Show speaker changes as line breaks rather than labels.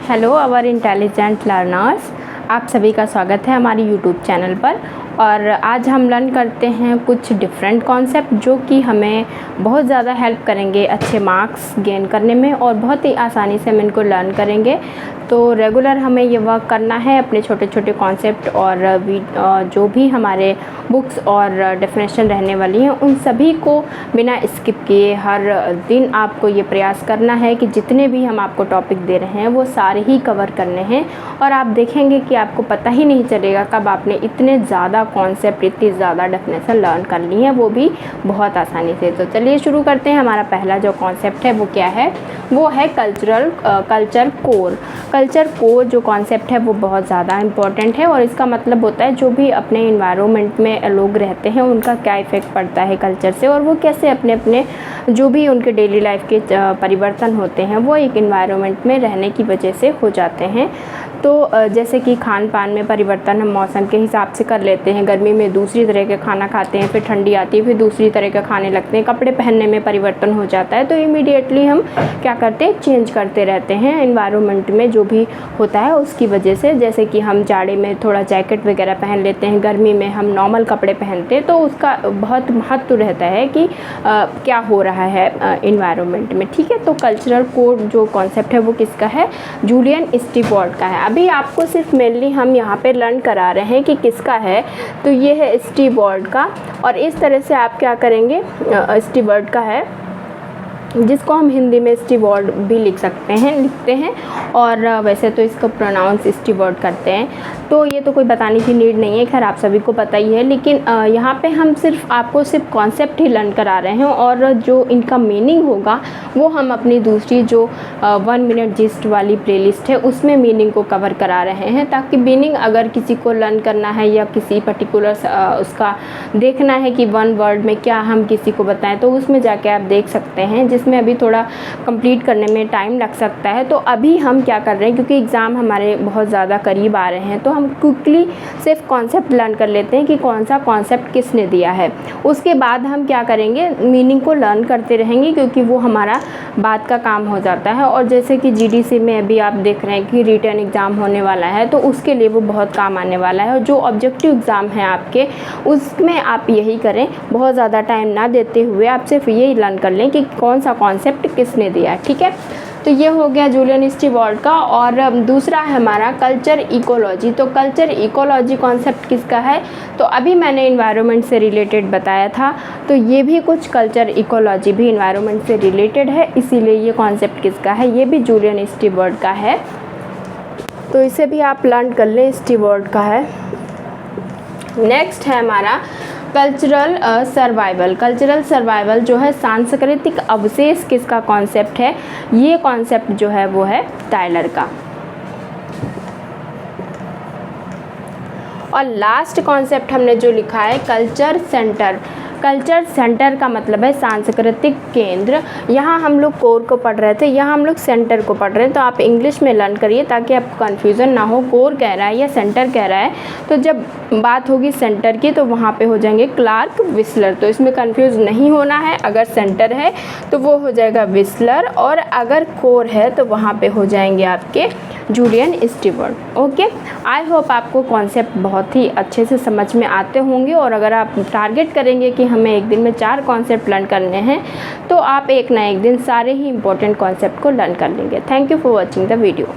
Hello our intelligent learners, आप सभी का स्वागत है हमारी यूट्यूब चैनल पर। और आज हम लर्न करते हैं कुछ डिफरेंट कॉन्सेप्ट जो कि हमें बहुत ज़्यादा हेल्प करेंगे अच्छे मार्क्स गेन करने में, और बहुत ही आसानी से हम इनको लर्न करेंगे। तो रेगुलर हमें ये वर्क करना है अपने छोटे छोटे कॉन्सेप्ट, और जो भी हमारे बुक्स और डेफिनेशन रहने वाली हैं उन सभी को बिना स्किप किए हर दिन आपको ये प्रयास करना है कि जितने भी हम आपको टॉपिक दे रहे हैं वो सारे ही कवर करने हैं। और आप देखेंगे कि आपको पता ही नहीं चलेगा कब आपने इतने ज़्यादा कॉन्सेप्ट, इतनी ज़्यादा डेफिनेशन लर्न कर ली है, वो भी बहुत आसानी से। तो चलिए शुरू करते हैं। हमारा पहला जो कॉन्सेप्ट है वो क्या है, वो है कल्चर कोर। कल्चर कोर जो कॉन्सेप्ट है वो बहुत ज़्यादा इम्पॉर्टेंट है, और इसका मतलब होता है जो भी अपने इन्वायरमेंट में लोग रहते हैं उनका क्या इफ़ेक्ट पड़ता है कल्चर से, और वो कैसे अपने अपने जो भी उनके डेली लाइफ के परिवर्तन होते हैं वो एक इन्वायरमेंट में रहने की वजह से हो जाते हैं। तो जैसे कि खान पान में परिवर्तन हम मौसम के हिसाब से कर लेते हैं। गर्मी में दूसरी तरह के खाना खाते हैं, फिर ठंडी आती है फिर दूसरी तरह के खाने लगते हैं। कपड़े पहनने में परिवर्तन हो जाता है, तो इमीडिएटली हम क्या करते हैं, चेंज करते रहते हैं एनवायरनमेंट में जो भी होता है उसकी वजह से। जैसे कि हम जाड़े में थोड़ा जैकेट वगैरह पहन लेते हैं, गर्मी में हम नॉर्मल कपड़े पहनते हैं, तो उसका बहुत महत्व रहता है कि क्या हो रहा है एनवायरनमेंट में। ठीक है, तो कल्चरल कोड जो कॉन्सेप्ट है वो किसका है, जूलियन स्टीवर्ट का है। अभी आपको सिर्फ मेनली हम यहाँ पे लर्न करा रहे हैं कि किसका है, तो ये है स्टीवर्ट का। और इस तरह से आप क्या करेंगे, स्टीवर्ट का है, जिसको हम हिंदी में स्टीवर्ट भी लिखते हैं, और वैसे तो इसको प्रोनाउंस स्टीवर्ट करते हैं। तो ये तो कोई बताने की नीड नहीं है, खैर आप सभी को पता ही है। लेकिन यहाँ पे हम आपको सिर्फ कॉन्सेप्ट ही लर्न करा रहे हैं, और जो इनका मीनिंग होगा वो हम अपनी दूसरी जो 1 मिनट जिस्ट वाली प्लेलिस्ट है उसमें मीनिंग को कवर करा रहे हैं, ताकि मीनिंग अगर किसी को लर्न करना है या किसी पर्टिकुलर उसका देखना है कि 1 वर्ड में क्या हम किसी को बताएं, तो उसमें जाके आप देख सकते हैं, जिसमें अभी थोड़ा कंप्लीट करने में टाइम लग सकता है। तो अभी हम क्या कर रहे हैं, क्योंकि एग्ज़ाम हमारे बहुत ज़्यादा करीब आ रहे हैं, तो हम क्विकली सिर्फ कॉन्सेप्ट लर्न कर लेते हैं कि कौन सा कॉन्सेप्ट किसने दिया है। उसके बाद हम क्या करेंगे, मीनिंग को लर्न करते रहेंगे, क्योंकि वो हमारा बाद का काम हो जाता है। और जैसे कि जीडीसी में अभी आप देख रहे हैं कि रिटन एग्ज़ाम होने वाला है, तो उसके लिए वो बहुत काम आने वाला है। और जो ऑब्जेक्टिव एग्ज़ाम है आपके, उसमें आप यही करें, बहुत ज़्यादा टाइम ना देते हुए आप सिर्फ यही लर्न कर लें कि कौन सा कॉन्सेप्ट किसने दिया है। ठीक है, तो ये हो गया जूलियन स्टीवर्ट का। और दूसरा है हमारा कल्चर इकोलॉजी। तो कल्चर इकोलॉजी कॉन्सेप्ट किसका है, तो अभी मैंने इन्वायरमेंट से रिलेटेड बताया था, तो ये भी कुछ कल्चर इकोलॉजी भी इन्वायरमेंट से रिलेटेड है, इसीलिए ये कॉन्सेप्ट किसका है, ये भी जूलियन स्टीवर्ट का है। तो इसे भी आप लर्न कर लें, स्टीवर्ट का है। नेक्स्ट है हमारा कल्चरल सर्वाइवल। कल्चरल सर्वाइवल जो है सांस्कृतिक अवशेष किसका कॉन्सेप्ट है, ये कॉन्सेप्ट जो है वो है टायलर का। और लास्ट कॉन्सेप्ट हमने जो लिखा है कल्चर सेंटर। कल्चर सेंटर का मतलब है सांस्कृतिक केंद्र। यहाँ हम लोग कोर को पढ़ रहे थे, यहाँ हम लोग सेंटर को पढ़ रहे हैं, तो आप इंग्लिश में लर्न करिए ताकि आपको कन्फ्यूज़न ना हो, कोर कह रहा है या सेंटर कह रहा है। तो जब बात होगी सेंटर की तो वहाँ पे हो जाएंगे क्लार्क विस्लर, तो इसमें कंफ्यूज नहीं होना है। अगर सेंटर है तो वो हो जाएगा विस्लर, और अगर कोर है तो वहाँ पे हो जाएंगे आपके Julian Stewart. Okay, I hope आपको कॉन्सेप्ट बहुत ही अच्छे से समझ में आते होंगे, और अगर आप टारगेट करेंगे कि हमें एक दिन में 4 कॉन्सेप्ट लर्न करने हैं, तो आप एक ना एक दिन सारे ही इंपॉर्टेंट कॉन्सेप्ट को लर्न कर लेंगे। Thank you for watching the video.